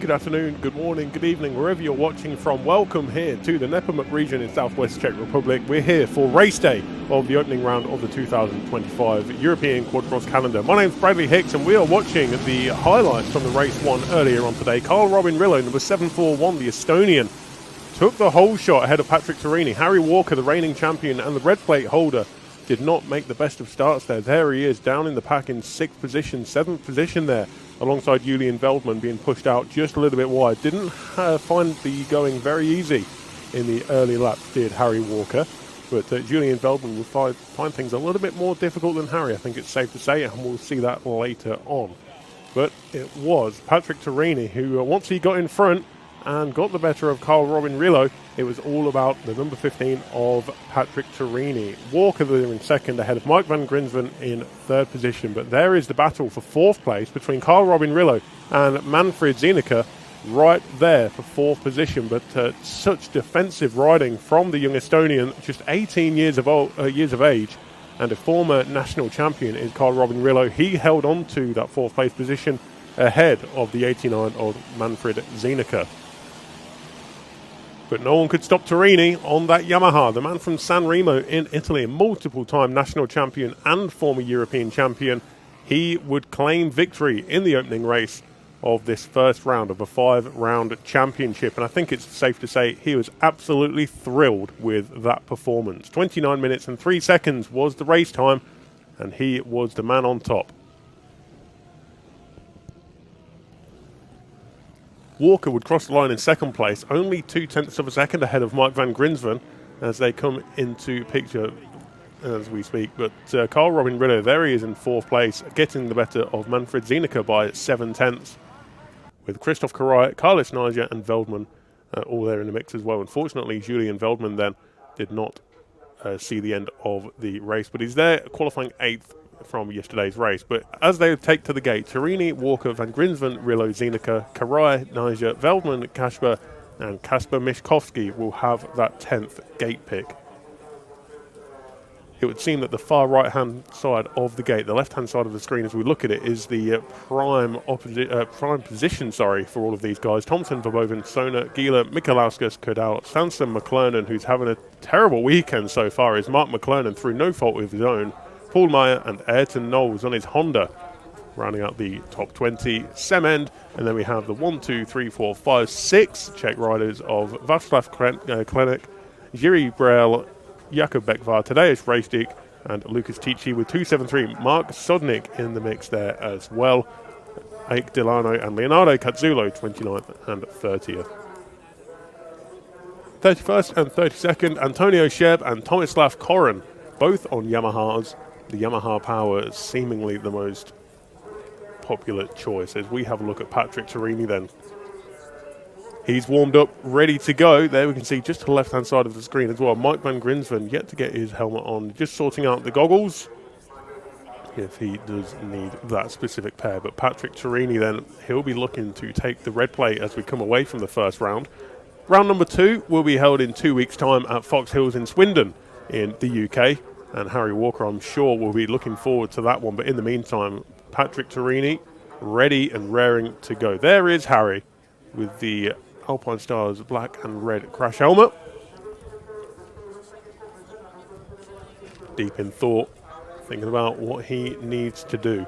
good afternoon, good morning, good evening, wherever you're watching from. Welcome here to the Nepomuk region in southwest Czech Republic. We're here for race day of the opening round of the 2025 European Quadcross calendar. My name's Bradley Hicks and we are watching the highlights from the race one earlier on today. Carl Robin Rillo, number 741, the Estonian, took the whole shot ahead of Patrick Torini. Harry Walker, the reigning champion and the red plate holder, did not make the best of starts there. There he is, down in the pack in 6th position, 7th position there, alongside Julian Veldman being pushed out just a little bit wide. Didn't find the going very easy in the early laps, did Harry Walker. But Julian Veldman will find things a little bit more difficult than Harry, I think it's safe to say, and we'll see that later on. But it was Patrick Torini who, once he got in front and got the better of Carl Robin Rillo, it was all about the number 15 of Patrick Torini. Walker there in second ahead of Mike van Grinsven in third position. But there is the battle for fourth place between Carl Robin Rillo and Manfred Zienicke right there for fourth position. But such defensive riding from the young Estonian, just 18 years of age, and a former national champion is Carl Robin Rillo. He held on to that fourth place position ahead of the 89 of Manfred Zienicke. But no one could stop Torini on that Yamaha. The man from San Remo in Italy, a multiple-time national champion and former European champion. He would claim victory in the opening race of this first round of a 5-round championship. And I think it's safe to say he was absolutely thrilled with that performance. 29 minutes and 3 seconds was the race time, and he was the man on top. Walker would cross the line in second place, only 0.2 of a second ahead of Mike van Grinsven as they come into picture as we speak. But Carl Robin Rillo, there he is in fourth place, getting the better of Manfred Zienicke by 0.7, with Christoph Karai, Carlos Niger and Veldman all there in the mix as well. Unfortunately, Julian Veldman then did not see the end of the race, but he's there qualifying 8th from yesterday's race. But as they take to the gate, Torini, Walker, van Grinsven, Rillo, Zienicke, Karai, Niger, Veldman, Kasper and Kasper Mischkowski will have that 10th gate pick. It would seem that the far right hand side of the gate, the left hand side of the screen as we look at it, is the prime position for all of these guys. Thompson, Verboven, Sona, Gila, Mikalauskas, Kodal, Sanson, McLernon, who's having a terrible weekend so far, is Mark McLernon through no fault of his own. Paul Meyer and Ayrton Knowles on his Honda, rounding out the top 20. Semend, and then we have the 1, 2, 3, 4, 5, 6 Czech riders of Václav Klenek, Jiří Brel, Jakub Bekvar, Tadeusz Rajstik, and Lucas Tichy with 273. Mark Sodnik in the mix there as well. Ike Delano and Leonardo Cazzulo, 29th and 30th. 31st and 32nd, Antonio Sheb and Tomislav Koren, both on Yamahas. The Yamaha Power is seemingly the most popular choice. As we have a look at Patrick Torini then. He's warmed up, ready to go. There we can see just to the left-hand side of the screen as well. Mike van Grinsven yet to get his helmet on, just sorting out the goggles if he does need that specific pair. But Patrick Torini then, he'll be looking to take the red plate as we come away from the first round. Round number 2 will be held in 2 weeks' time at Fox Hills in Swindon in the UK. And Harry Walker, I'm sure, will be looking forward to that one. But in the meantime, Patrick Torini ready and raring to go. There is Harry with the Alpine Stars black and red crash helmet. Deep in thought, thinking about what he needs to do.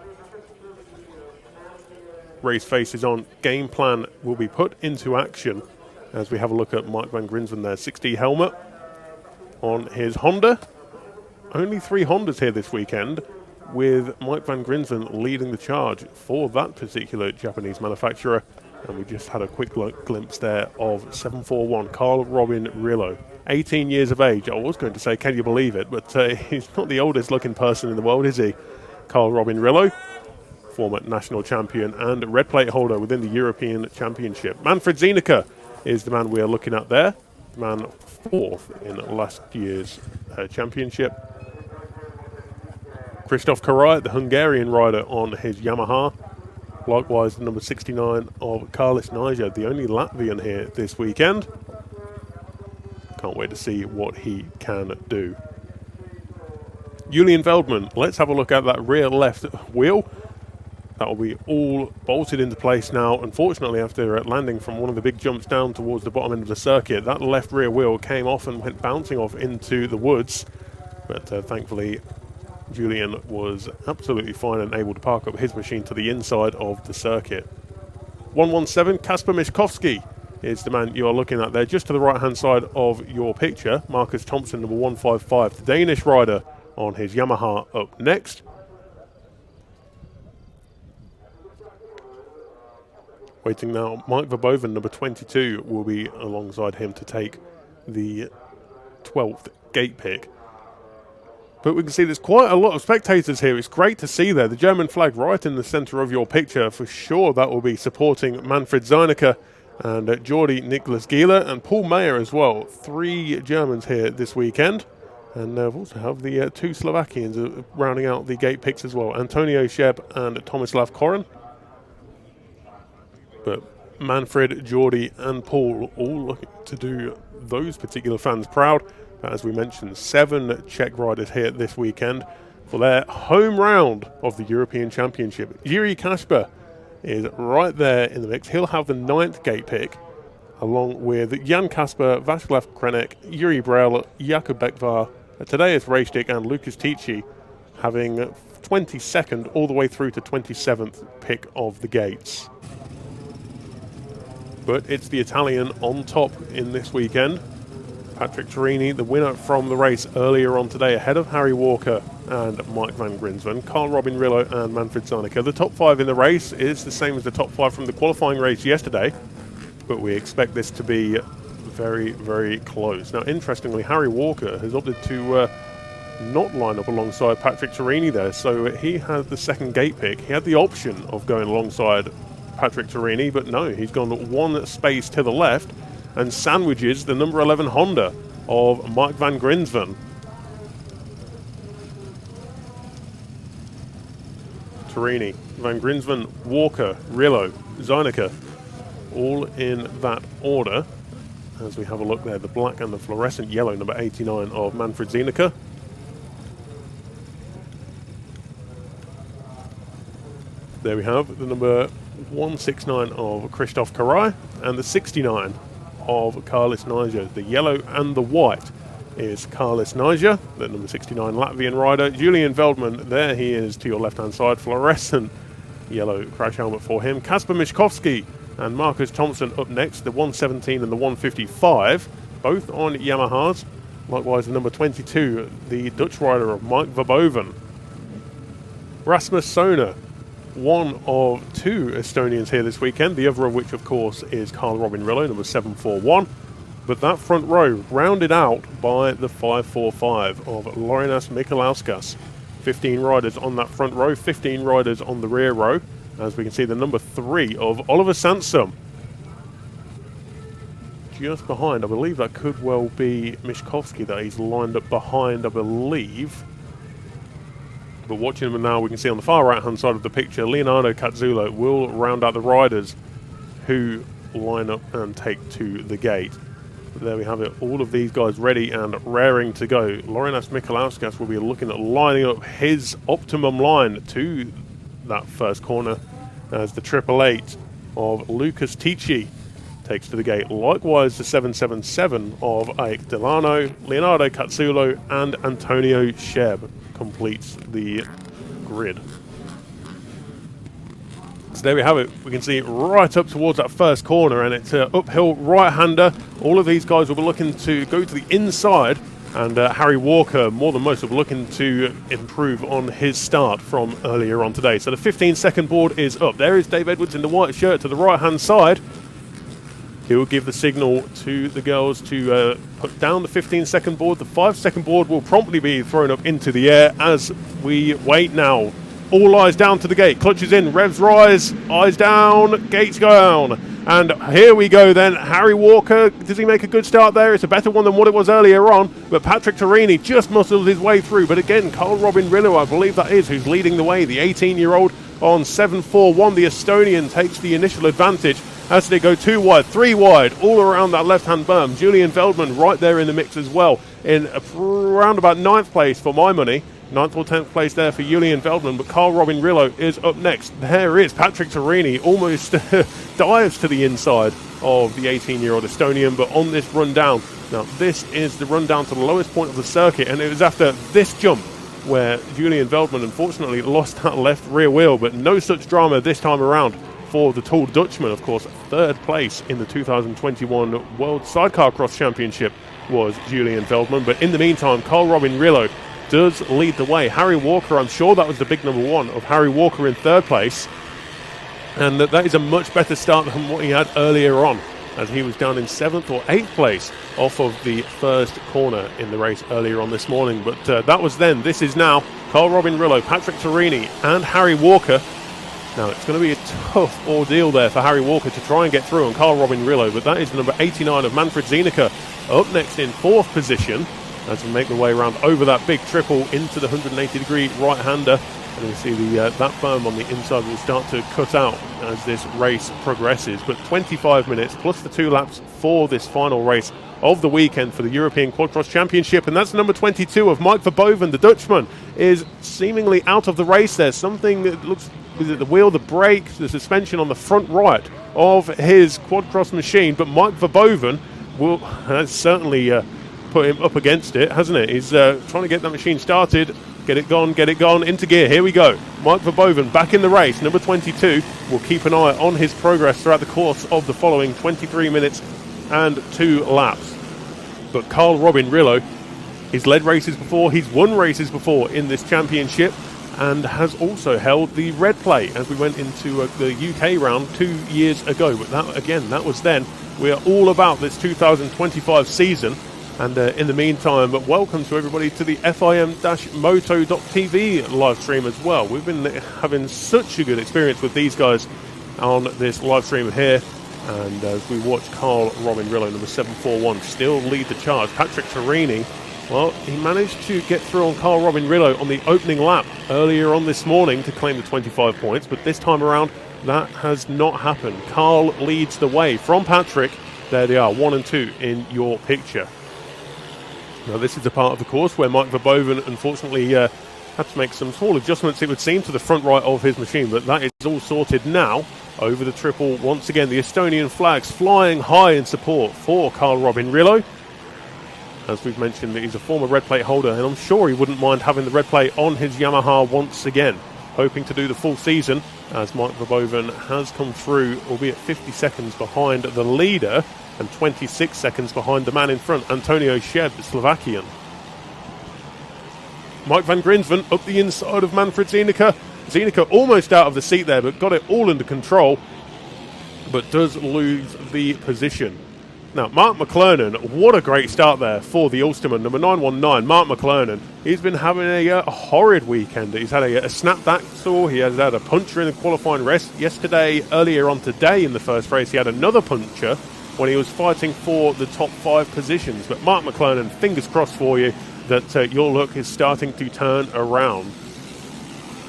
Race face is on. Game plan will be put into action as we have a look at Mike van Grinsven there. 6D helmet on his Honda. Only 3 Hondas here this weekend, with Mike van Grinsven leading the charge for that particular Japanese manufacturer. And we just had a quick glimpse there of 741 Carl Robin Rillo. 18 years of age. I was going to say, can you believe it? But he's not the oldest looking person in the world, is he? Carl Robin Rillo, former national champion and red plate holder within the European Championship. Manfred Zienicke is the man we are looking at there. Man 4th in last year's championship. Christoph Karai, the Hungarian rider on his Yamaha. Likewise, the number 69 of Carlos Niger, the only Latvian here this weekend. Can't wait to see what he can do. Julian Veldman, let's have a look at that rear left wheel. That will be all bolted into place now. Unfortunately, after landing from one of the big jumps down towards the bottom end of the circuit, that left rear wheel came off and went bouncing off into the woods. But thankfully, Julian was absolutely fine and able to park up his machine to the inside of the circuit. 117, Kasper Mischkowski is the man you are looking at there, just to the right-hand side of your picture. Marcus Thompson, number 155, the Danish rider on his Yamaha up next. Waiting now, Mike Verboven, number 22, will be alongside him to take the 12th gate pick. But we can see there's quite a lot of spectators here. It's great to see there. The German flag right in the centre of your picture. For sure that will be supporting Manfred Zeinecke and Jordi Nicholas Gieler and Paul Mayer as well. 3 Germans here this weekend. And we also have the 2 Slovakians rounding out the gate picks as well. Antonio Sheb and Tomislav Koren. But Manfred, Jordi and Paul all looking to do those particular fans proud. As we mentioned, 7 Czech riders here this weekend for their home round of the European Championship. Yuri Kasper is right there in the mix. He'll have the 9th gate pick, along with Jan Kasper, Václav Krenek, Yuri Brel, Jakub Bekvar, Tadeusz Rejstik and Lucas Tichy, having 22nd all the way through to 27th pick of the gates. But it's the Italian on top in this weekend. Patrick Turini, the winner from the race earlier on today, ahead of Harry Walker and Mike van Grinsven, Carl Robin Rillo and Manfred Zeinecke. The top 5 in the race is the same as the top 5 from the qualifying race yesterday, but we expect this to be very, very close. Now, interestingly, Harry Walker has opted to not line up alongside Patrick Turini there, so he had the 2nd gate pick. He had the option of going alongside Patrick Turini, but no, he's gone 1 space to the left and sandwiches the number 11 Honda of Mike van Grinsven. Turini, van Grinsven, Walker, Rillo, Zeinecke, all in that order. As we have a look there, the black and the fluorescent yellow number 89 of Manfred Zeinecke. There we have the number 169 of Christoph Karai and the 69 of Carlis Nijs. The yellow and the white is Carlis Nijs, the number 69 Latvian rider. Julian Veldman, there he is to your left-hand side, fluorescent yellow crash helmet for him. Kasper Mischkowski and Marcus Thompson up next, the 117 and the 155, both on Yamahas. Likewise, the number 22, the Dutch rider of Mike Verboven. Rasmus Sona, one of 2 Estonians here this weekend, the other of which, of course, is Carl Robin Rillo, number 741. But that front row rounded out by the 545 of Lorinas Mikalauskas. 15 riders on that front row, 15 riders on the rear row. As we can see, the number 3 of Oliver Sansom. Just behind, I believe that could well be Mischkowski that he's lined up behind, I believe. But watching him now, we can see on the far right-hand side of the picture, Leonardo Cazzulo will round out the riders who line up and take to the gate. But there we have it, all of these guys ready and raring to go. Lorinas Mikalauskas will be looking at lining up his optimum line to that first corner as the 888 of Lucas Tichy takes to the gate. Likewise, the 777 of Ike Delano, Leonardo Cazzulo and Antonio Sheb completes the grid. So there we have it. We can see right up towards that first corner, and it's an uphill right-hander. All of these guys will be looking to go to the inside, and Harry Walker, more than most, will be looking to improve on his start from earlier on today. So the 15-second board is up. There is Dave Edwards in the white shirt to the right-hand side. He will give the signal to the girls to put down the 15-second board. The 5-second board will promptly be thrown up into the air as we wait now. All eyes down to the gate. Clutches in, revs rise, eyes down, gates go down. And here we go then. Harry Walker, does he make a good start there? It's a better one than what it was earlier on. But Patrick Turini just muscles his way through. But again, Carl Robin Rillo, I believe that is, who's leading the way. The 18-year-old on 741. The Estonian takes the initial advantage as they go 2 wide, 3 wide, all around that left-hand berm. Julian Veldman right there in the mix as well, in around about 9th place for my money. 9th or 10th place there for Julian Veldman, but Karl Robin Rillo is up next. There is Patrick Torini, almost dives to the inside of the 18-year-old Estonian, but on this run down. Now, this is the run down to the lowest point of the circuit, and it was after this jump where Julian Veldman unfortunately lost that left rear wheel, but no such drama this time around for the tall Dutchman. Of course, 3rd place in the 2021 World Sidecar Cross Championship was Julian Veldman, but in the meantime, Karl Robin Rillo does lead the way. Harry Walker, I'm sure that was the big number one of Harry Walker in 3rd place, and that is a much better start than what he had earlier on, as he was down in 7th or 8th place off of the first corner in the race earlier on this morning. But that was then. This is now Karl Robin Rillo, Patrick Torini and Harry Walker. Now, it's going to be a tough ordeal there for Harry Walker to try and get through on Karl Robin Rillo, but that is the number 89 of Manfred Zienicke up next in 4th position as we make the way around over that big triple into the 180-degree right-hander. And you see that berm on the inside will start to cut out as this race progresses. But 25 minutes plus the 2 laps for this final race of the weekend for the European Quadcross Championship. And that's number 22 of Mike Verboven. The Dutchman is seemingly out of the race there. Something that looks, is it the wheel, the brake, the suspension on the front right of his Quadcross machine. But Mike Verboven has certainly put him up against it, hasn't it? He's trying to get that machine started. Get it gone, into gear. Here we go. Mike Verboven back in the race. Number 22 will keep an eye on his progress throughout the course of the following 23 minutes and 2 laps. But Karl Robin Rillo, he's led races before, he's won races before in this championship, and has also held the red plate as we went into the UK round 2 years ago. But that was then. We are all about this 2025 season. And in the meantime, welcome to everybody to the FIM-Moto.tv live stream as well. We've been having such a good experience with these guys on this live stream here. And as we watch Karl Robin Rillo, number 741, still lead the charge. Patrick Torini, well, he managed to get through on Karl Robin Rillo on the opening lap earlier on this morning to claim the 25 points. But this time around, that has not happened. Karl leads the way from Patrick. There they are, 1 and 2 in your picture. Now, this is the part of the course where Mike Verboven unfortunately had to make some small adjustments, it would seem, to the front right of his machine, but that is all sorted now. Over the triple once again, the Estonian flags flying high in support for Karl Robin Rillo. As we've mentioned, he's a former red plate holder, and I'm sure he wouldn't mind having the red plate on his Yamaha once again, hoping to do the full season, as Mike Verboven has come through, albeit 50 seconds behind the leader and 26 seconds behind the man in front, Antonio Sheb, the Slovakian. Mike van Grinsven up the inside of Manfred Zienicke. Zienicke almost out of the seat there, but got it all under control, but does lose the position. Now, Mark McClernand, what a great start there for the Ulsterman, number 919, Mark McClernand. He's been having a horrid weekend. He's had a snapped axle, he has had a puncture in the qualifying race. Yesterday, earlier on today in the first race, he had another puncture when he was fighting for the top 5 positions. But Mark McClernand, fingers crossed for you that your luck is starting to turn around.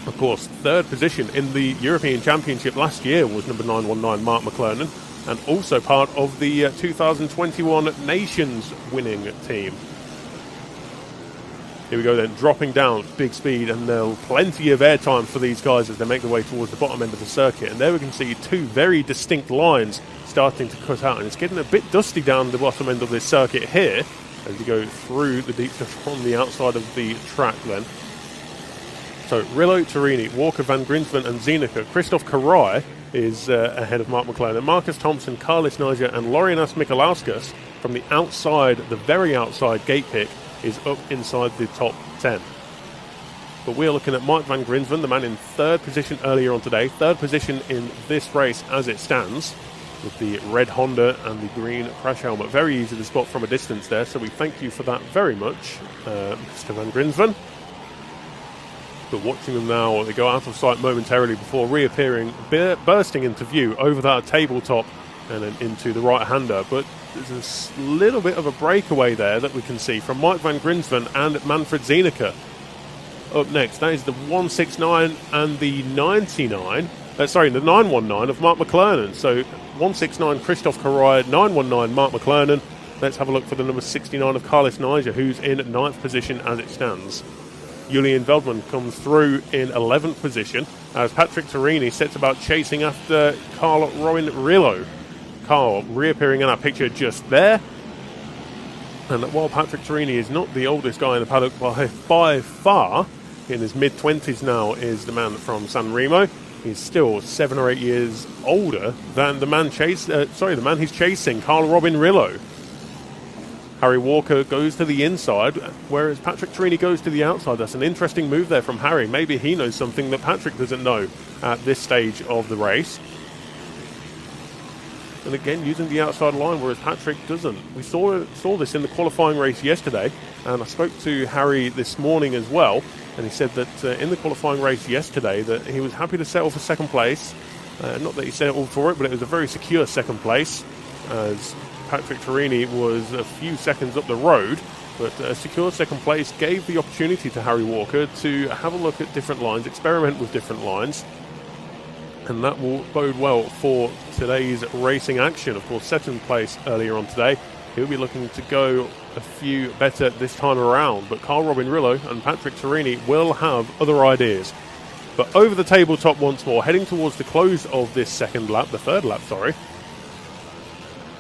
Of course, 3rd position in the European Championship last year was number 919, Mark McClernand, and also part of the 2021 Nations winning team. Here we go then, dropping down, big speed, and there's plenty of airtime for these guys as they make their way towards the bottom end of the circuit. And there we can see 2 very distinct lines starting to cut out, and it's getting a bit dusty down the bottom end of this circuit here as you go through the deep stuff on the outside of the track then. So Rillo, Torini, Walker, Van Grinsven and Zienicke. Christoph Karai is ahead of Mark McClernand. Marcus Thompson, Carlis Niger and Lorinas Mikalauskas from the outside, the very outside gate pick, is up inside the top 10. But we're looking at Mike van Grinsven, the man in 3rd position earlier on today. 3rd position in this race as it stands, with the red Honda and the green crash helmet. Very easy to spot from a distance there, so we thank you for that very much, Mr. van Grinsven. But watching them now, they go out of sight momentarily before reappearing, bursting into view over that tabletop and then into the right-hander. But there's a little bit of a breakaway there that we can see from Mike van Grinsven and Manfred Zienicke. Up next, that is the 169 and the 99. The 919 of Mark McClernand. So 169 Christoph Karai, 919 Mark McClernand. Let's have a look for the number 69 of Carlis Niger, who's in 9th position as it stands. Julian Veldman comes through in 11th position as Patrick Torini sets about chasing after Carl Robin Rillo. Carl reappearing in our picture just there. And while Patrick Torini is not the oldest guy in the paddock by far, in his mid-20s now, is the man from San Remo. He's still 7 or 8 years older than the man he's chasing, Carl Robin Rillo. Harry Walker goes to the inside, whereas Patrick Torini goes to the outside. That's an interesting move there from Harry. Maybe he knows something that Patrick doesn't know at this stage of the race. And again, using the outside line, whereas Patrick doesn't. We saw this in the qualifying race yesterday, and I spoke to Harry this morning as well, and he said that in the qualifying race yesterday that he was happy to settle for second place. Not that he settled for it, but it was a very secure second place, as Patrick Torini was a few seconds up the road, but a secure second place gave the opportunity to Harry Walker to have a look at different lines, experiment with different lines, and that will bode well for today's racing action. Of course, second place earlier on today, he'll be looking to go a few better this time around, but Carl Robin Rillo and Patrick Torini will have other ideas. But over the tabletop once more, heading towards the close of this third lap,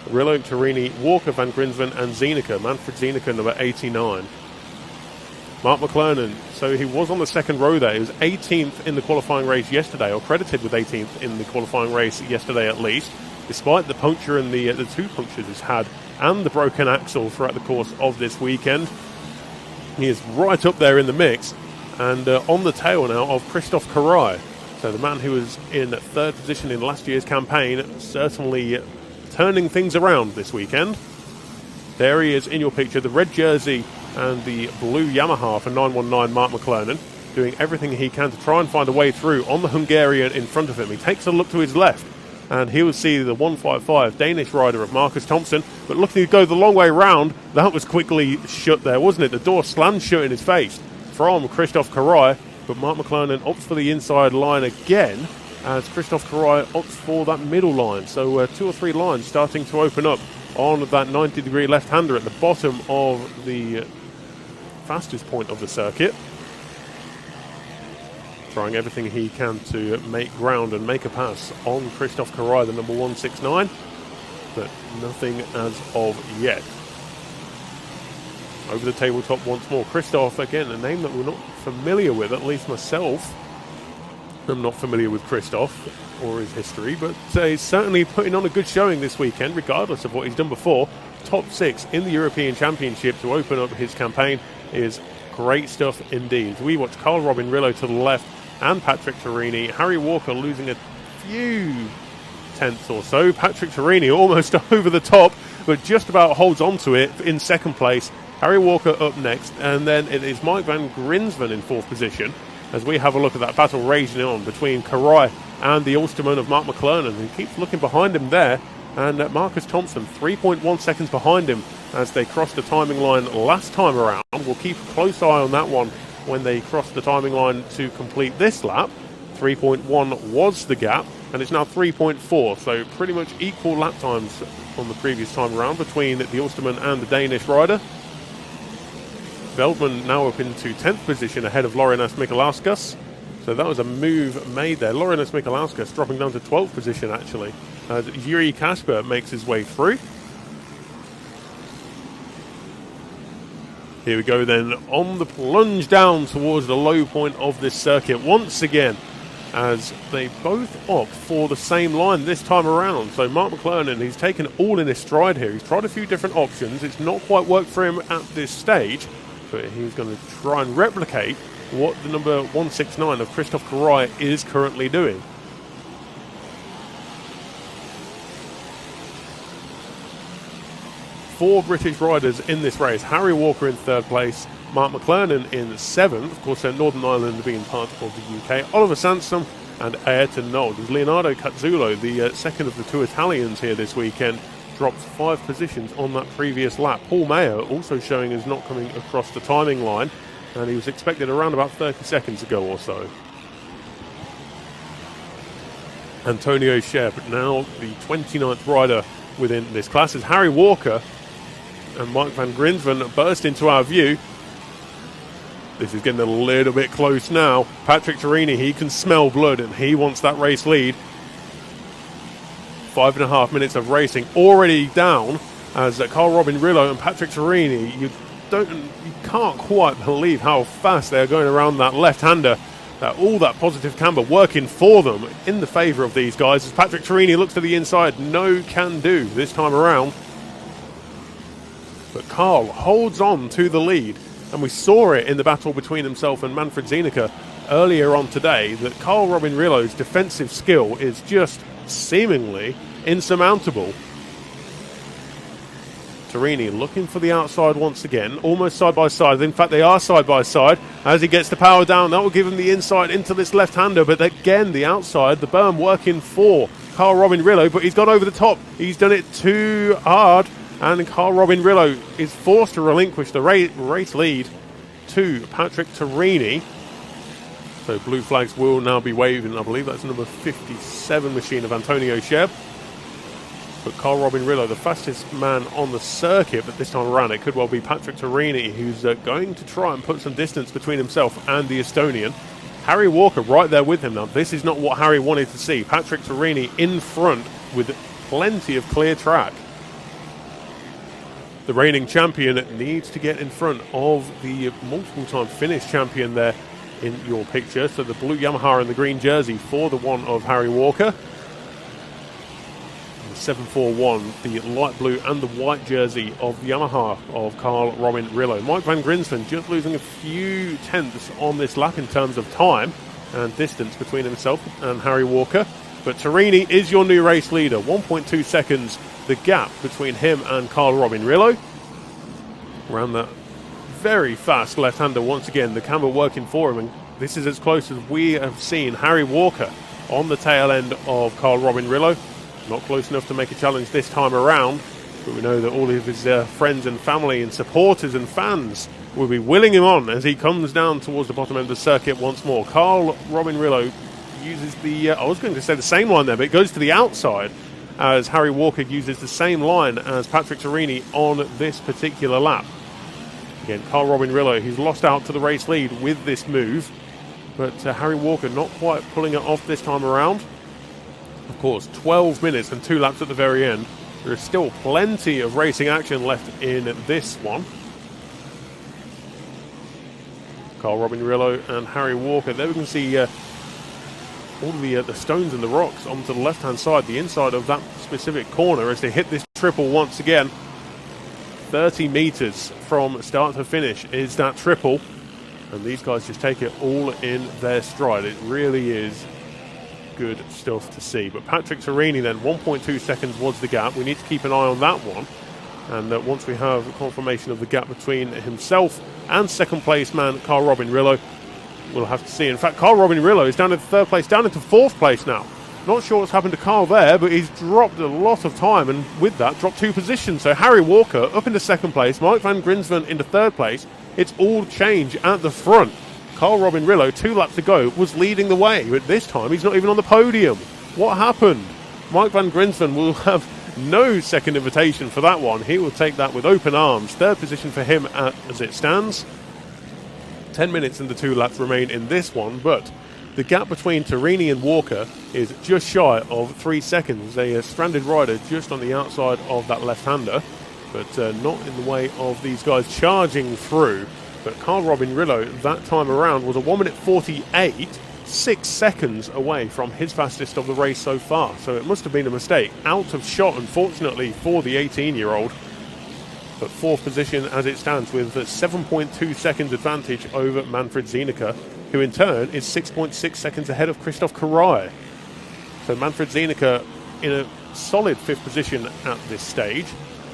Rillo, Torini, Walker, Van Grinsven and Zienicke. Manfred Zienicke, number 89. Mark McLernon, so he was on the second row there. He was 18th in the qualifying race yesterday, or credited with 18th in the qualifying race yesterday at least, despite the puncture and the two punctures he's had and the broken axle throughout the course of this weekend. He is right up there in the mix and on the tail now of Christophe Caray. So the man who was in third position in last year's campaign, certainly turning things around this weekend. There he is in your picture, the red jersey and the blue Yamaha for 919 Mark McLernon, doing everything he can to try and find a way through on the Hungarian in front of him. He takes a look to his left and he will see the 155 Danish rider of Marcus Thompson, but looking to go the long way round, that was quickly shut there, wasn't it? The door slammed shut in his face from Christophe Caray, but Mark McLernon opts for the inside line again as Christophe Caray opts for that middle line. So 2 or 3 lines starting to open up on that 90-degree left-hander at the bottom of the fastest point of the circuit. Trying everything he can to make ground and make a pass on Christophe Caray, the number 169, but nothing as of yet. Over the tabletop once more, Christophe, again, a name that we're not familiar with, at least myself. I'm not familiar with Christophe or his history, but he's certainly putting on a good showing this weekend, regardless of what he's done before. Top 6 in the European Championship to open up his campaign is great stuff indeed. We watch Carl Robin Rillo to the left and Patrick Torini. Harry Walker losing a few tenths or so. Patrick Torini almost over the top, but just about holds on to it in second place. Harry Walker up next, and then it is Mike Van Grinsven in fourth position, as we have a look at that battle raging on between Caray and the Ulsterman of Mark McLernon. He keeps looking behind him there, and Marcus Thompson 3.1 seconds behind him as they crossed the timing line last time around. We'll keep a close eye on that one when they cross the timing line to complete this lap. 3.1 was the gap, and it's now 3.4, so pretty much equal lap times on the previous time around between the Ulsterman and the Danish rider. Veldman now up into 10th position ahead of Laurinus Mikalauskas. So that was a move made there. Laurinus Mikalauskas dropping down to 12th position actually, as Yuri Kasper makes his way through. Here we go then on the plunge down towards the low point of this circuit once again, as they both opt for the same line this time around. So Mark McLernon, he's taken all in his stride here. He's tried a few different options. It's not quite worked for him at this stage, but he's going to try and replicate what the number 169 of Christophe Caray is currently doing. Four British riders in this race. Harry Walker in third place, Mark McLernon in seventh. Of course, Northern Ireland being part of the UK. Oliver Sansom and Ayrton Nold. Leonardo Cazzullo, the second of the two Italians here this weekend, drops 5 positions on that previous lap. Paul Mayer also showing as not coming across the timing line, and he was expected around about 30 seconds ago or so. Antonio Shep, now the 29th rider within this class, as Harry Walker and Mike Van Grinsven burst into our view. This is getting a little bit close now. Patrick Turini, he can smell blood and he wants that race lead. 5.5 minutes of racing already down as Carl Robin Rillo and Patrick Turini, you can't quite believe how fast they're going around that left-hander. All that positive camber working for them in the favour of these guys as Patrick Turini looks to the inside. No can do this time around. But Carl holds on to the lead. And we saw it in the battle between himself and Manfred Zienicke earlier on today that Carl Robin Rillo's defensive skill is just seemingly insurmountable. Turini looking for the outside once again, almost side by side. In fact, they are side by side. As he gets the power down, that will give him the inside into this left-hander. But again, the outside, the berm working for Carl Robin Rillo, but he's gone over the top. He's done it too hard. And Carl Robin Rillo is forced to relinquish the race lead to Patrick Turini. So blue flags will now be waving. I believe that's number 57 machine of Antonio Sheb. But Carl Robin Rillo, the fastest man on the circuit, but this time around it could well be Patrick Turini, who's going to try and put some distance between himself and the Estonian. Harry Walker right there with him now. This is not what Harry wanted to see. Patrick Turini in front with plenty of clear track. The reigning champion needs to get in front of the multiple-time Finnish champion there in your picture. So the blue Yamaha and the green jersey for the one of Harry Walker. The 741, the light blue and the white jersey of the Yamaha of Carl Robin Rillo. Mike van Grinsven just losing a few tenths on this lap in terms of time and distance between himself and Harry Walker. But Turini is your new race leader. 1.2 seconds the gap between him and Carl Robin Rillo. Around that very fast left-hander once again, the camber working for him, and this is as close as we have seen Harry Walker on the tail end of Carl Robin Rillo. Not close enough to make a challenge this time around, but we know that all of his friends and family and supporters and fans will be willing him on as he comes down towards the bottom end of the circuit once more. Carl Robin Rillo uses the, I was going to say the same line there, but it goes to the outside as Harry Walker uses the same line as Patrick Turini on this particular lap. Again, Carl Robin Rillo, who's lost out to the race lead with this move, but Harry Walker not quite pulling it off this time around. Of course, 12 minutes and 2 laps at the very end. There is still plenty of racing action left in this one. Carl Robin Rillo and Harry Walker. There we can see all the stones and the rocks onto the left-hand side, the inside of that specific corner as they hit this triple once again. 30 metres from start to finish is that triple, and these guys just take it all in their stride. It really is good stuff to see. But Patrick Turini then, 1.2 seconds was the gap. We need to keep an eye on that one, and once we have confirmation of the gap between himself and second place man Carl Robin Rillo, we'll have to see. In fact, Carl Robin Rillo is down in third place, down into fourth place now. Not sure what's happened to Carl there, but he's dropped a lot of time, and with that, dropped 2 positions. So Harry Walker up into second place, Mike van Grinsven into third place. It's all change at the front. Carl Robin Rillo, 2 laps to go, was leading the way, but this time he's not even on the podium. What happened? Mike van Grinsven will have no second invitation for that one. He will take that with open arms. Third position for him as it stands. 10 minutes and the 2 laps remain in this one, but the gap between Turini and Walker is just shy of 3 seconds. A stranded rider just on the outside of that left-hander, but not in the way of these guys charging through. But Carl Robin Rillo that time around was a 1 minute 48, 6 seconds away from his fastest of the race so far. So it must have been a mistake. Out of shot, unfortunately, for the 18-year-old. But fourth position as it stands with a 7.2 seconds advantage over Manfred Zienicke, who in turn is 6.6 seconds ahead of Christoph Karai. So Manfred Zienicke in a solid 5th position at this stage.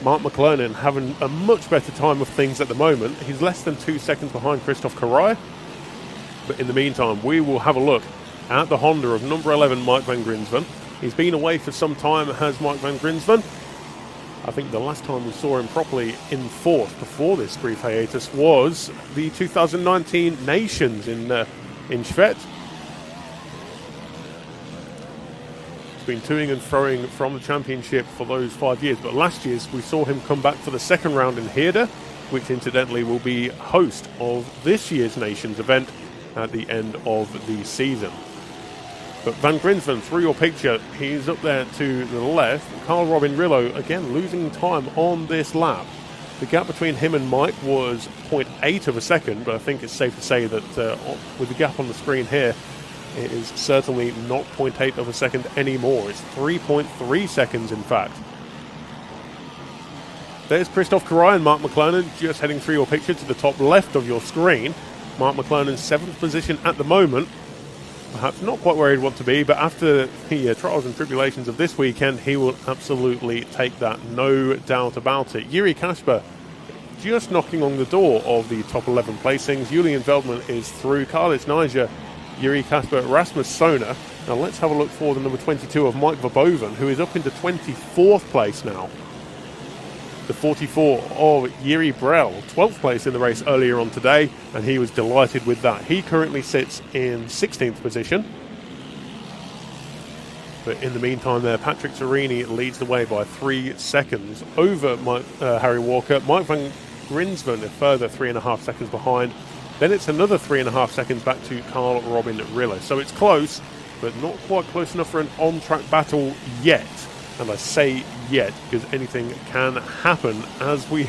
Mark McLernon having a much better time of things at the moment. He's less than 2 seconds behind Christoph Karai. But in the meantime, we will have a look at the Honda of number 11, Mike van Grinsven. He's been away for some time, has Mike van Grinsven. I think the last time we saw him properly in 4th before this brief hiatus was the 2019 Nations in Schwedt. He's been toing and froing from the championship for those 5 years, but last year we saw him come back for the second round in Heerde. which incidentally will be host of this year's Nations event at the end of the season. But Van Grinsven, through your picture, he's up there to the left. Carl Robin Rillo, again, losing time on this lap. The gap between him and Mike was 0.8 of a second, but I think it's safe to say that with the gap on the screen here, it is certainly not 0.8 of a second anymore. It's 3.3 seconds, in fact. There's Christoph Karai and Mark McClellan just heading through your picture to the top left of your screen. Mark McClellan's 7th position at the moment. Perhaps not quite where he'd want to be, but after the trials and tribulations of this weekend, he will absolutely take that, no doubt about it. Yuri Kasper just knocking on the door of the top 11 placings. Julian Veldman is through. Carlos Niger, Yuri Kasper, Rasmus Sona. Now let's have a look for the number 22 of Mike Verboven, who is up into 24th place now. The 44 of Yuri Brell, 12th place in the race earlier on today, and he was delighted with that. He currently sits in 16th position. But in the meantime there, Patrick Torini leads the way by 3 seconds over Harry Walker. Mike Van Grinsven a further 3.5 seconds behind. Then it's another 3.5 seconds back to Carl Robin Rillo. So it's close, but not quite close enough for an on-track battle yet. And I say yet because anything can happen, as we've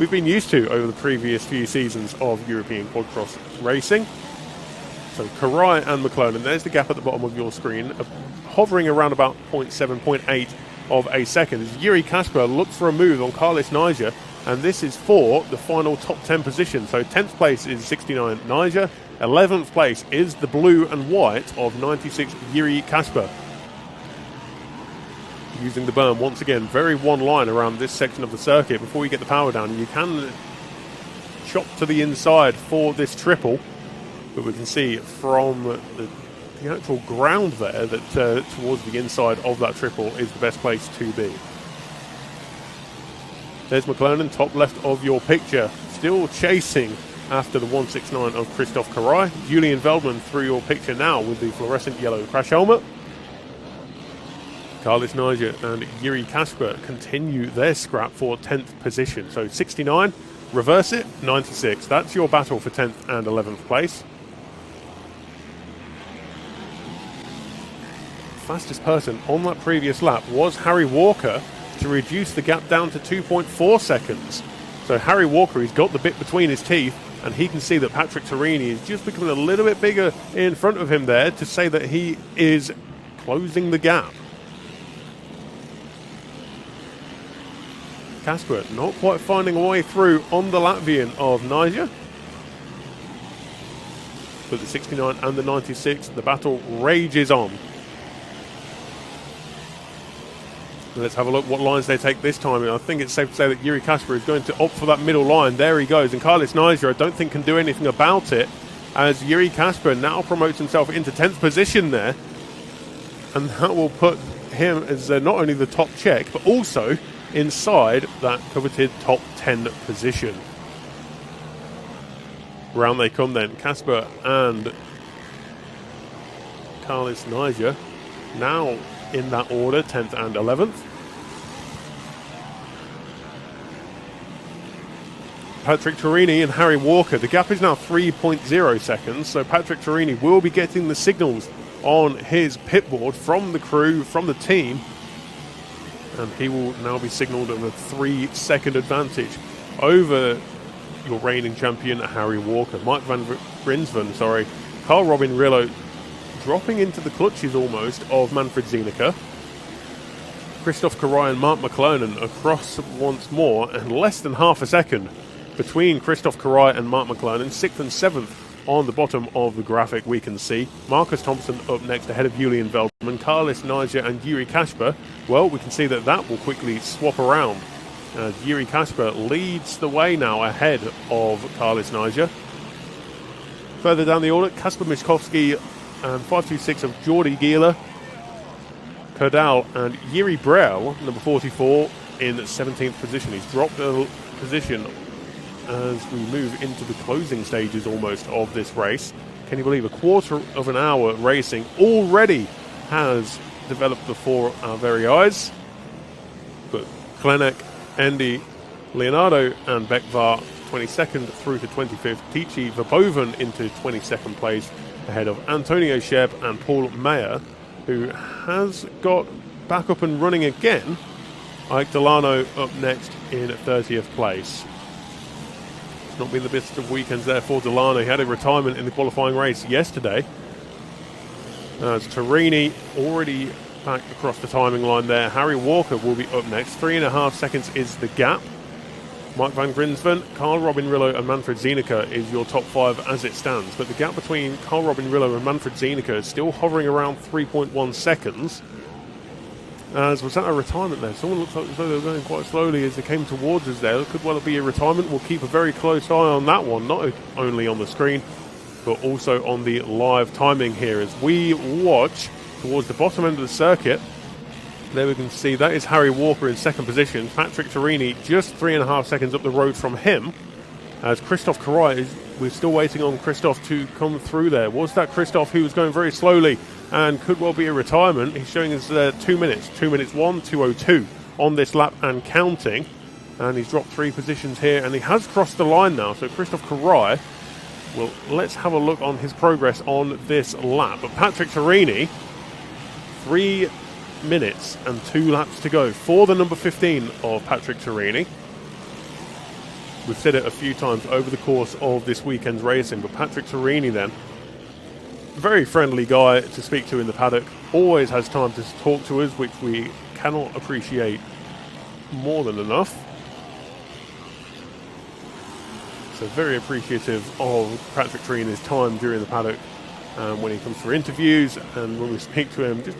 been used to over the previous few seasons of European Quadcross racing. So Karai and McClellan, there's the gap at the bottom of your screen, hovering around about 0.7, 0.8 of a second. As Yuri Kasper looks for a move on Carlos Niger, and this is for the final top 10 position. So 10th place is 69 Niger, 11th place is the blue and white of 96 Yuri Kasper. Using the berm once again, very one line around this section of the circuit before you get the power down. You can chop to the inside for this triple, but we can see from the actual ground there that towards the inside of that triple is the best place to be. There's McClellan, top left of your picture, still chasing after the 169 of Christoph Karai. Julian Veldman through your picture now with the fluorescent yellow crash helmet. Carlos Niger and Yuri Kasper continue their scrap for 10th position. So 69, reverse it, 96. That's your battle for 10th and 11th place. Fastest person on that previous lap was Harry Walker to reduce the gap down to 2.4 seconds. So Harry Walker, he's got the bit between his teeth, and he can see that Patrick Torini is just becoming a little bit bigger in front of him there to say that he is closing the gap. Kasper not quite finding a way through on the Latvian of Niger. But the 69 and the 96, the battle rages on. Let's have a look what lines they take this time. And I think it's safe to say that Yuri Kasper is going to opt for that middle line. There he goes. And Carlos Niger, I don't think, can do anything about it, as Yuri Kasper now promotes himself into 10th position there. And that will put him as not only the top check, but also inside that coveted top 10 position. Round they come then. Kasper and Carlos Niger now in that order, 10th and 11th. Patrick Torini and Harry Walker, the gap is now 3.0 seconds, so Patrick Torini will be getting the signals on his pit board from the crew, from the team, and he will now be signalled of a 3-second advantage over your reigning champion Harry Walker. Mike Van Grinsven, Carl Robin Rillo dropping into the clutches almost of Manfred Zienicke. Christoph Karai and Mark McClellan across once more, and less than half a second between Christoph Karai and Mark McClellan. 6th and 7th on the bottom of the graphic we can see. Marcus Thompson up next ahead of Julian Veldman. Carlos Niger and Yuri Kasper, well, we can see that will quickly swap around. Yuri Kasper leads the way now ahead of Carlos Niger. Further down the order, Kasper Mischkowski and 526 of Jordi Gieler. Kerdal and Yuri Brell, number 44, in 17th position. He's dropped a position as we move into the closing stages almost of this race. Can you believe a quarter of an hour racing already has developed before our very eyes? But Klenek, Andy Leonardo and Bekvar 22nd through to 25th. Tici Verboven into 22nd place ahead of Antonio Sheb and Paul Meyer, who has got back up and running again. Ike Delano up next in 30th place. It's not been the best of weekends there for Delano. He had a retirement in the qualifying race yesterday. As Torini already back across the timing line there. Harry Walker will be up next. 3.5 seconds is the gap. Mike van Grinsven, Carl Robin Rillo and Manfred Zienicke is your top 5 as it stands. But the gap between Carl Robin Rillo and Manfred Zienicke is still hovering around 3.1 seconds. As was that a retirement there? Someone looks like they were going quite slowly as they came towards us there. It could well be a retirement. We'll keep a very close eye on that one, not only on the screen, but also on the live timing here as we watch towards the bottom end of the circuit. There we can see that is Harry Walker in second position. Patrick Torini just 3.5 seconds up the road from him. As Christophe Caray, we're still waiting on Christophe to come through there. Was that Christophe who was going very slowly and could well be a retirement? He's showing us 2 minutes. 2 minutes 1:2:02 on this lap and counting. And he's dropped 3 positions here and he has crossed the line now. So Christophe Caray, well, let's have a look on his progress on this lap. But Patrick Torini, 3 minutes and 2 laps to go for the number 15 of Patrick Torini. We've said it a few times over the course of this weekend's racing, but Patrick Torini then, very friendly guy to speak to in the paddock, always has time to talk to us, which we cannot appreciate more than enough. So very appreciative of Patrick Torini's time during the paddock, when he comes for interviews and when we speak to him just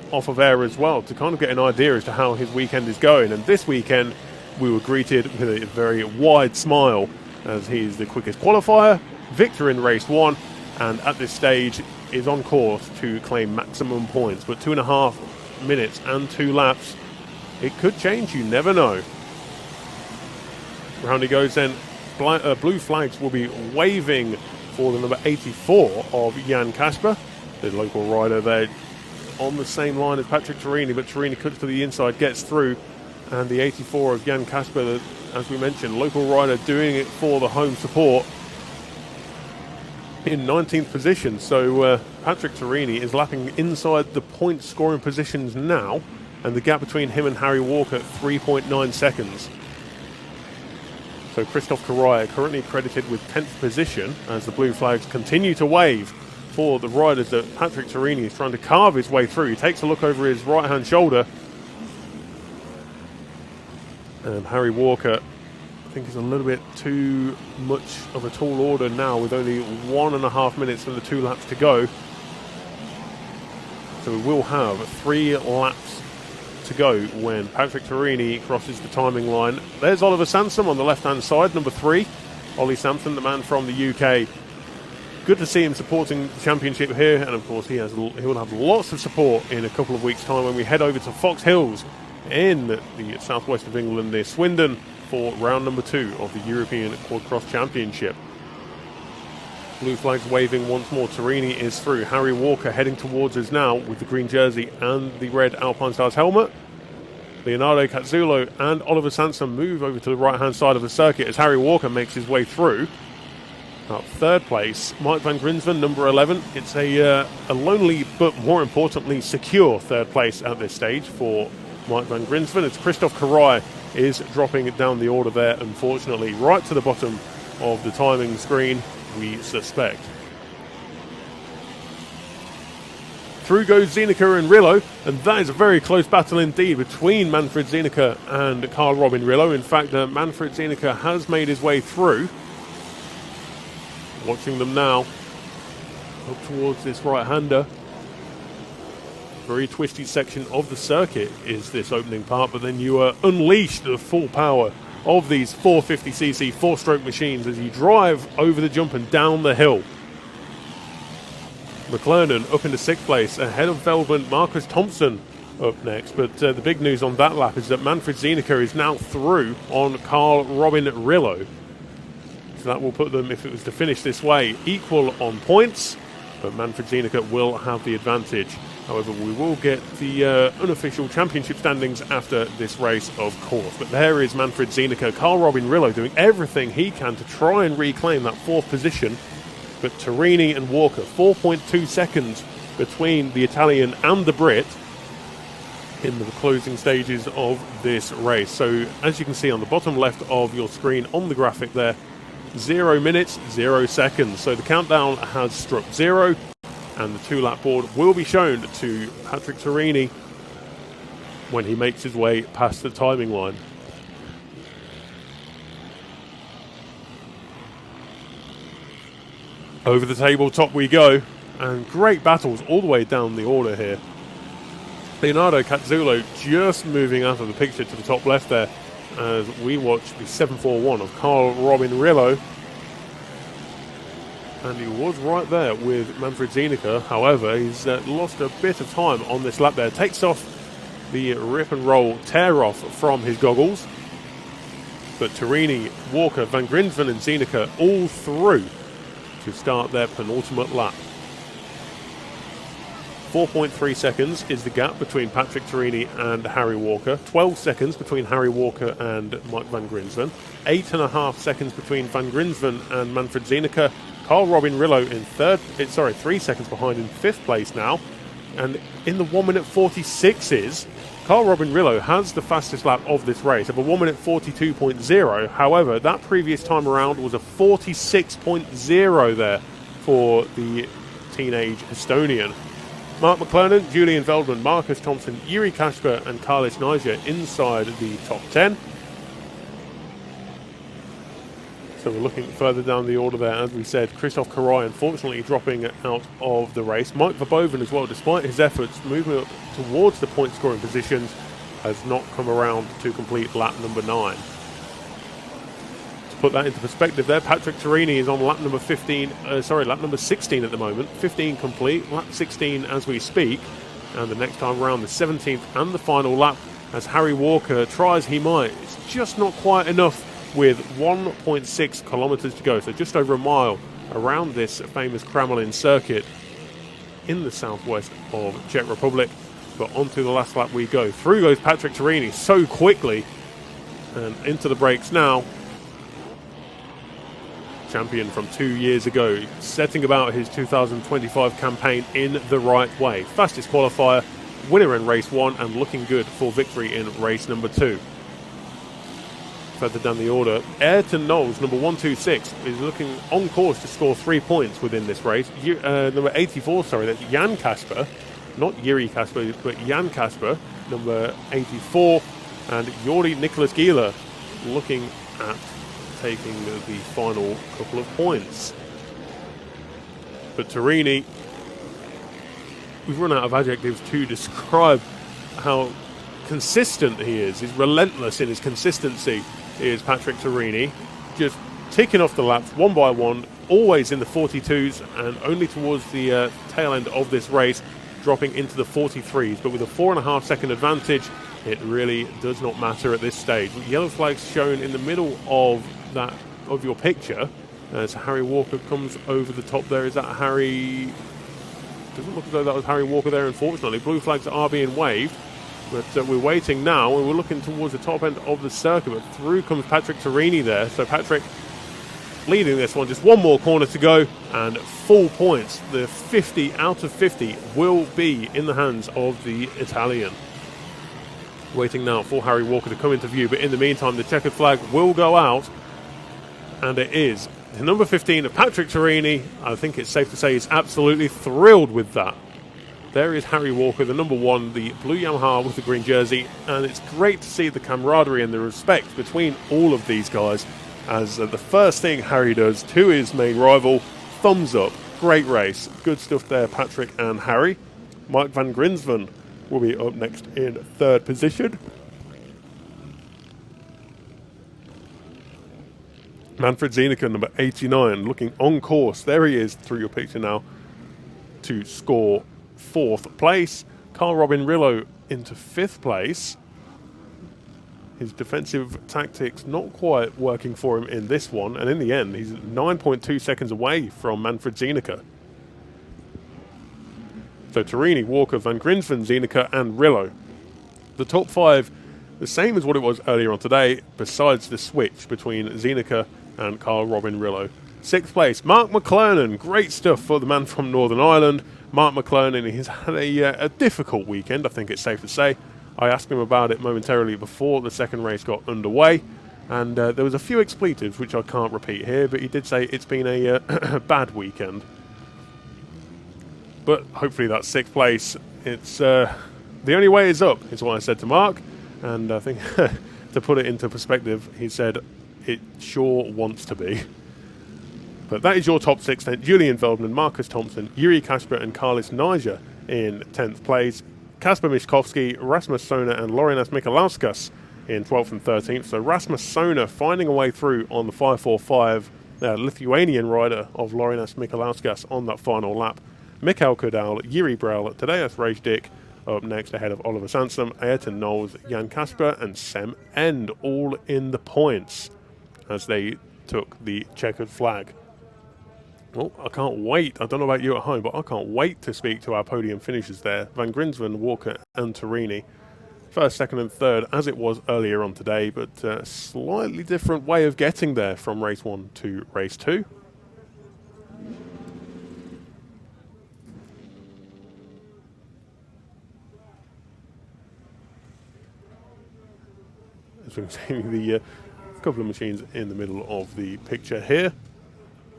off of air as well, to kind of get an idea as to how his weekend is going. And this weekend we were greeted with a very wide smile as he's the quickest qualifier, victor in race 1, and at this stage is on course to claim maximum points. But 2.5 minutes and 2 laps, it could change, you never know. Round he goes then. Blue flags will be waving for the number 84 of Jan Kasper, the local rider there, on the same line as Patrick Torini, but Torini cuts to the inside, gets through, and the 84 of Jan Kasper, as we mentioned, local rider doing it for the home support, in 19th position. So Patrick Torini is lapping inside the point scoring positions now, and the gap between him and Harry Walker, 3.9 seconds. So Christophe Caray currently credited with 10th position as the blue flags continue to wave for the riders that Patrick Torini is trying to carve his way through. He takes a look over his right-hand shoulder. And Harry Walker, I think, is a little bit too much of a tall order now with only 1.5 minutes and the 2 laps to go. So we will have 3 laps to go when Patrick Torini crosses the timing line. There's Oliver Sansom on the left-hand side, number 3. Ollie Sampson, the man from the UK. Good to see him supporting the championship here, and of course he will have lots of support in a couple of weeks' time when we head over to Fox Hills in the southwest of England near Swindon for round number 2 of the European Quadcross Championship. Blue flags waving once more. Torini is through. Harry Walker heading towards us now with the green jersey and the red Alpine Stars helmet. Leonardo Cazzulo and Oliver Sansom move over to the right-hand side of the circuit as Harry Walker makes his way through. Up third place, Mike van Grinsven, number 11. It's a lonely but more importantly secure third place at this stage for Mike van Grinsven. It's Christophe Caray is dropping it down the order there, unfortunately, right to the bottom of the timing screen, we suspect. Through goes Zienicke and Rillo, and that is a very close battle indeed between Manfred Zienicke and Carl Robin Rillo. In fact, Manfred Zienicke has made his way through. Watching them now, up towards this right-hander. Very twisty section of the circuit is this opening part, but then you unleash the full power of these 450cc 4-stroke machines as you drive over the jump and down the hill. McLernon up into 6th place, ahead of Velvent. Marcus Thompson up next, but the big news on that lap is that Manfred Zienicke is now through on Carl Robin Rillo. So that will put them, if it was to finish this way, equal on points, but Manfred Zienicke will have the advantage. However, we will get the unofficial championship standings after this race, of course. But there is Manfred Zienicke, Carl Robin Rillo doing everything he can to try and reclaim that 4th position. But Torini and Walker, 4.2 seconds between the Italian and the Brit in the closing stages of this race. So as you can see on the bottom left of your screen on the graphic there, 0 minutes, 0 seconds. So the countdown has struck 0, and the 2-lap board will be shown to Patrick Torini when he makes his way past the timing line. Over the tabletop we go, and great battles all the way down the order here. Leonardo Cazzulo just moving out of the picture to the top left there as we watch the 741 of Carl Robin Rillo. And he was right there with Manfred Zienicke. However, he's lost a bit of time on this lap there. Takes off the rip and roll tear off from his goggles. But Torini, Walker, Van Grinsven and Zienicke all through to start their penultimate lap. 4.3 seconds is the gap between Patrick Torini and Harry Walker. 12 seconds between Harry Walker and Mike Van Grinsven. 8.5 seconds between Van Grinsven and Manfred Zienicke. Carl Robin Rillo in 3 seconds behind in 5th place now. And in the 1 minute 46s, Carl Robin Rillo has the fastest lap of this race of a 1 minute 42.0. However, that previous time around was a 46.0 there for the teenage Estonian. Mark McLernon, Julian Veldman, Marcus Thompson, Yuri Kasper and Carlis Niger inside the top 10. So we're looking further down the order there, as we said. Christoph Karai unfortunately dropping out of the race. Mike Verboven as well, despite his efforts, moving up towards the point scoring positions, has not come around to complete lap number 9. To put that into perspective there, Patrick Torini is on lap number 16 at the moment. 15 complete, lap 16 as we speak. And the next time around, the 17th and the final lap, as Harry Walker tries he might. It's just not quite enough with 1.6 kilometers to go, so just over a mile around this famous Kramolin circuit in the southwest of Czech Republic. But onto the last lap we go. Through goes Patrick Torini so quickly, and into the brakes now. Champion from 2 years ago, setting about his 2025 campaign in the right way. Fastest qualifier, winner in race 1, and looking good for victory in race number 2. Further down the order, Ayrton Knowles, number 126, is looking on course to score 3 points within this race. Number 84, that's Jan Kasper, not Yuri Kasper, but Jan Kasper, number 84, and Yori Nicholas Gieler looking at taking the final couple of points. But Torini, we've run out of adjectives to describe how consistent he is. He's relentless in his consistency, is Patrick Torini, just ticking off the laps one by one, always in the 42s, and only towards the tail end of this race dropping into the 43s. But with a 4.5 second advantage, it really does not matter at this stage. Yellow flags shown in the middle of your picture as Harry Walker comes over the top there. Is that Harry? Doesn't look as though that was Harry Walker there, unfortunately. Blue flags are being waved, but we're waiting now, and we're looking towards the top end of the circuit. But through comes Patrick Torini there. So Patrick leading this one, just one more corner to go, and full points. The 50 out of 50 will be in the hands of the Italian. Waiting now for Harry Walker to come into view, but in the meantime the checkered flag will go out, and it is the number 15 of Patrick Torini. I think it's safe to say he's absolutely thrilled with that. There is Harry Walker, the number 1, the blue Yamaha with the green jersey, and it's great to see the camaraderie and the respect between all of these guys, as the first thing Harry does to his main rival, thumbs up. Great race. Good stuff there, Patrick and Harry. Mike Van Grinsven will be up next in 3rd position. Manfred Zienicke, number 89, looking on course. There he is through your picture now to score 4th place. Carl Robin Rillo into 5th place. His defensive tactics not quite working for him in this one, and in the end he's 9.2 seconds away from Manfred Zienicke. So Torini, Walker, Van Grinsven, Zienicke and Rillo. The top 5, the same as what it was earlier on today, besides the switch between Zienicke and Carl Robin Rillo. 6th place, Mark McClernand. Great stuff for the man from Northern Ireland. Mark McClernand, he's had a difficult weekend, I think it's safe to say. I asked him about it momentarily before the second race got underway, and there was a few expletives which I can't repeat here, but he did say it's been a bad weekend. But hopefully that's 6th place. It's the only way is up, is what I said to Mark, and I think to put it into perspective, he said it sure wants to be. But that is your top 6 then. Julian Feldman, Marcus Thompson, Yuri Kasper and Carlis Niger in 10th place. Kasper Miszkowski, Rasmus Sona and Lorinas Mikalauskas in 12th and 13th. So Rasmus Sona finding a way through on the 545, Lithuanian rider of Lorinas Mikalauskas on that final lap. Mikhail Kudal, Yuri Brel, Tadeusz Rajdik up next ahead of Oliver Sansom, Ayrton Knowles, Jan Kasper and Sem End all in the points as they took the checkered flag. Well, I can't wait. I don't know about you at home, but I can't wait to speak to our podium finishers there. Van Grinsven, Walker and Torini. First, second and third, as it was earlier on today, but a slightly different way of getting there from race 1 to race 2. As we can see, the couple of machines in the middle of the picture here.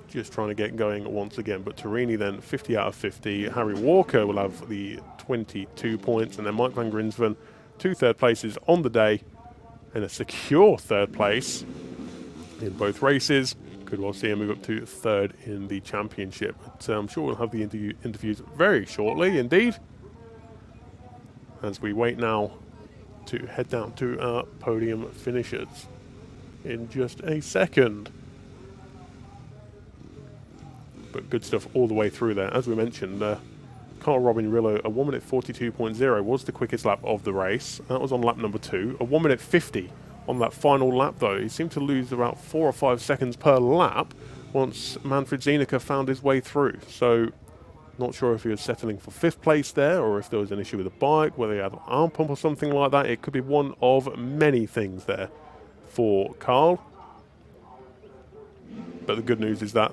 Just trying to get going once again, but Torini then 50 out of 50. Harry Walker will have the 22 points, and then Mike Van Grinsven, 2 third places on the day, and a secure 3rd place in both races. Could well see him move up to 3rd in the championship. But I'm sure we'll have the interviews very shortly, indeed, as we wait now to head down to our podium finishers in just a second. But good stuff all the way through there. As we mentioned, Carl Robin Rillo, a 1 minute 42.0 was the quickest lap of the race. That was on lap number 2. A 1 minute 50 on that final lap, though. He seemed to lose about 4 or 5 seconds per lap once Manfred Zienicke found his way through. So, not sure if he was settling for 5th place there or if there was an issue with the bike, whether he had an arm pump or something like that. It could be one of many things there for Carl. But the good news is that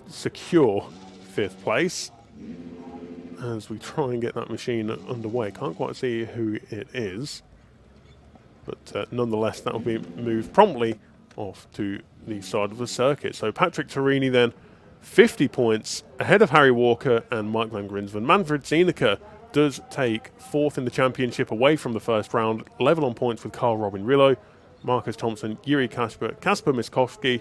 secure 5th place as we try and get that machine underway. Can't quite see who it is, but nonetheless that will be moved promptly off to the side of the circuit. So Patrick Torini then 50 points ahead of Harry Walker and Mike Van Grinsven. Manfred Zienicke does take 4th in the championship away from the first round, level on points with Carl Robin Rillo, Marcus Thompson, Yuri Kasper, Kasper Miszkowski,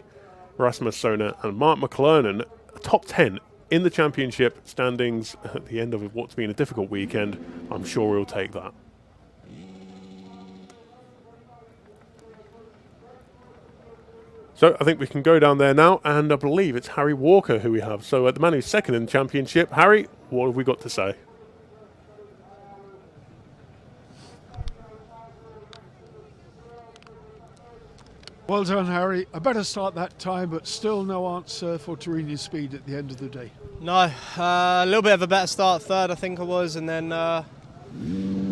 Rasmus Sona and Mark McClernand. Top 10 in the championship standings at the end of what's been a difficult weekend. I'm sure we'll take that. So I think we can go down there now, and I believe it's Harry Walker who we have. So the man who's 2nd in the championship. Harry, what have we got to say? Well done, Harry. A better start that time, but still no answer for Torini's speed at the end of the day. No, a little bit of a better start, 3rd I think I was, and then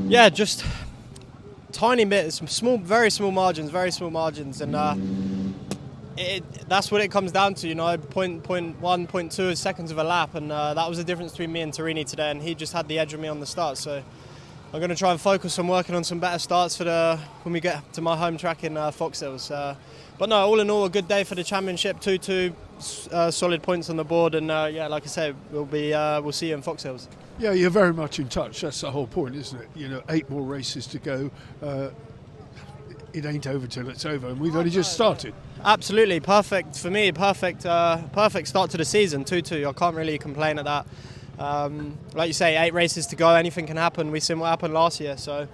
yeah, just tiny bit, some small, very small margins, and that's what it comes down to, you know, 0.1, 0.2 seconds of a lap, and that was the difference between me and Torini today, and he just had the edge of me on the start. So I'm going to try and focus on working on some better starts for when we get to my home track in Fox Hills. But no, all in all, a good day for the championship. 2 solid points on the board, and yeah, like I say, we'll see you in Fox Hills. Yeah, you're very much in touch. That's the whole point, isn't it? You know, 8 more races to go. It ain't over till it's over, and we've only just started. Absolutely, perfect for me. Perfect start to the season. 2-2. I can't really complain at that. Like you say, 8 races to go, anything can happen. We've seen what happened last year, so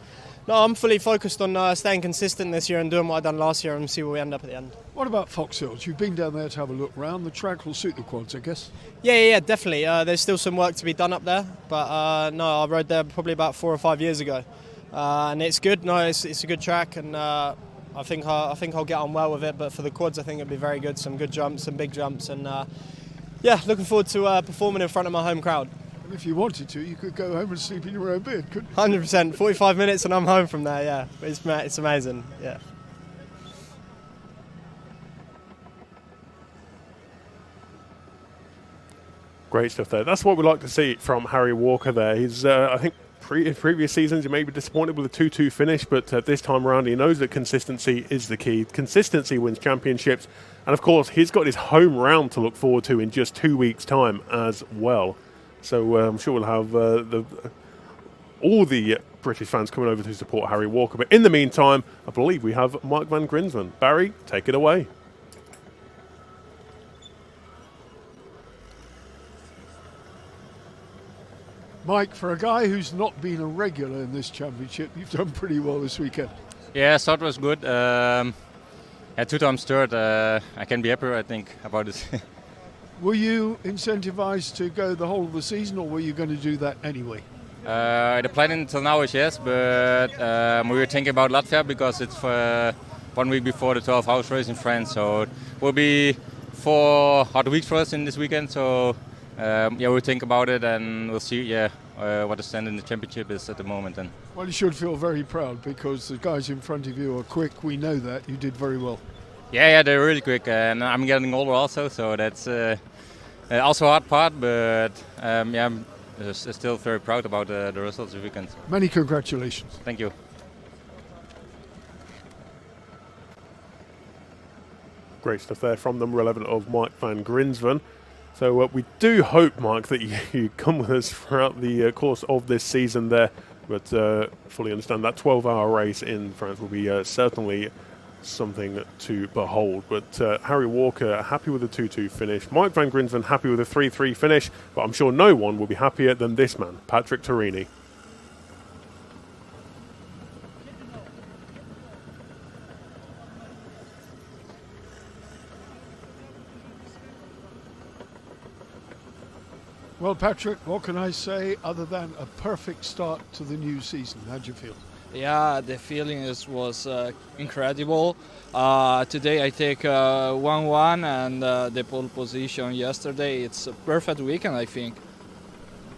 no, I'm fully focused on staying consistent this year and doing what I've done last year and see where we end up at the end. What about Fox Hills? You've been down there to have a look around. The track will suit the quads, I guess. Yeah, definitely. There's still some work to be done up there, but no, I rode there probably about 4 or 5 years ago, and it's good. No, it's a good track, and I think I'll get on well with it. But for the quads, I think it'll be very good. Some good jumps, some big jumps, and yeah, looking forward to performing in front of my home crowd. And if you wanted to, you could go home and sleep in your own bed, couldn't you? 100%. 45 minutes and I'm home from there. Yeah, it's amazing. Yeah. Great stuff there. That's what we like to see from Harry Walker there. He's, I think, in previous seasons he may be disappointed with a 2-2 finish, but this time around he knows that consistency is the key. Consistency wins championships. And of course, he's got his home round to look forward to in just 2 weeks' time as well. So I'm sure we'll have all the British fans coming over to support Harry Walker. But in the meantime, I believe we have Mike van Grinsven. Barry, take it away. Mike, for a guy who's not been a regular in this championship, you've done pretty well this weekend. Yeah, start was good. At 2 times third, I can be happy, I think, about it. Were you incentivized to go the whole of the season, or were you going to do that anyway? The plan until now is yes, but we were thinking about Latvia because it's 1 week before the 12 house race in France, so it will be 4 hard weeks for us in this weekend. So yeah, we'll think about it and we'll see. Yeah, what the stand in the championship is at the moment. And well, you should feel very proud because the guys in front of you are quick. We know that you did very well. yeah, they're really quick, and I'm getting older also, so that's also a hard part. But yeah, I'm still very proud about the results this weekend. Many congratulations. Thank you. Great stuff there from number 11 of Mike van Grinsven. So we do hope, Mike, that you come with us throughout the course of this season there. But fully understand that 12-hour race in France will be certainly something to behold. But Harry Walker happy with a 2-2 finish. Mike van Grinsven happy with a 3-3 finish. But I'm sure no one will be happier than this man, Patrick Torini. Well, Patrick, what can I say other than a perfect start to the new season? How'd you feel? Yeah, the feeling was incredible. Today I take 1-1 and the pole position yesterday. It's a perfect weekend, I think.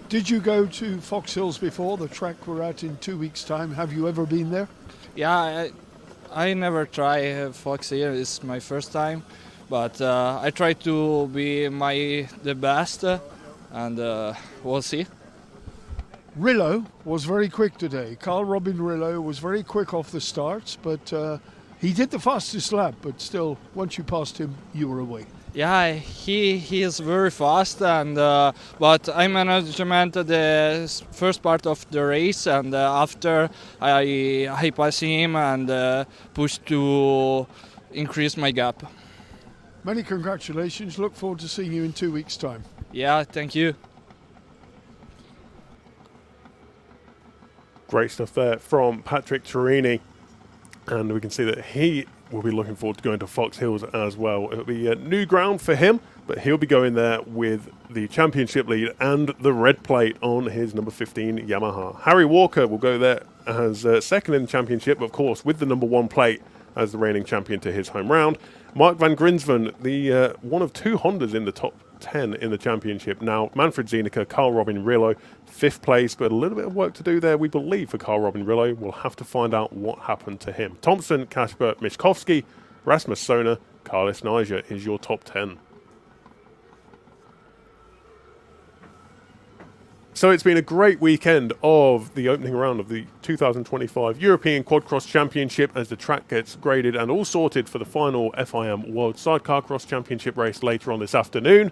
Did you go to Fox Hills before, the track we're at in 2 weeks' time? Have you ever been there? Yeah, I never try Fox here. It's my first time, but I try to be the best, and we'll see. Rillo was very quick today. Carl Robin Rillo was very quick off the starts, but he did the fastest lap, but still, once you passed him, you were away. Yeah, he is very fast, and but I managed the first part of the race, and after I passed him and pushed to increase my gap. Many congratulations. Look forward to seeing you in 2 weeks' time. Yeah, thank you. Great stuff there from Patrick Torini. And we can see that he will be looking forward to going to Fox Hills as well. It'll be a new ground for him, but he'll be going there with the championship lead and the red plate on his number 15 Yamaha. Harry Walker will go there as second in the championship, of course, with the number 1 plate as the reigning champion to his home round. Mike van Grinsven, the one of 2 Hondas in the top 10 in the championship. Now, Manfred Zienicke, Carl Robin Rillo, 5th place, but a little bit of work to do there, we believe, for Carl Robin Rillo. We'll have to find out what happened to him. Thompson, Kasper, Mishkovsky, Rasmus Sona, Carlos Niger is your top 10. So it's been a great weekend of the opening round of the 2025 European Quadcross Championship as the track gets graded and all sorted for the final FIM World Sidecar Cross Championship race later on this afternoon.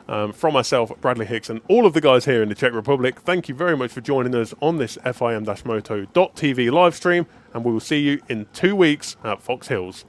From myself, Bradley Hicks, and all of the guys here in the Czech Republic, thank you very much for joining us on this FIM-moto.tv live stream, and we will see you in 2 weeks at Fox Hills.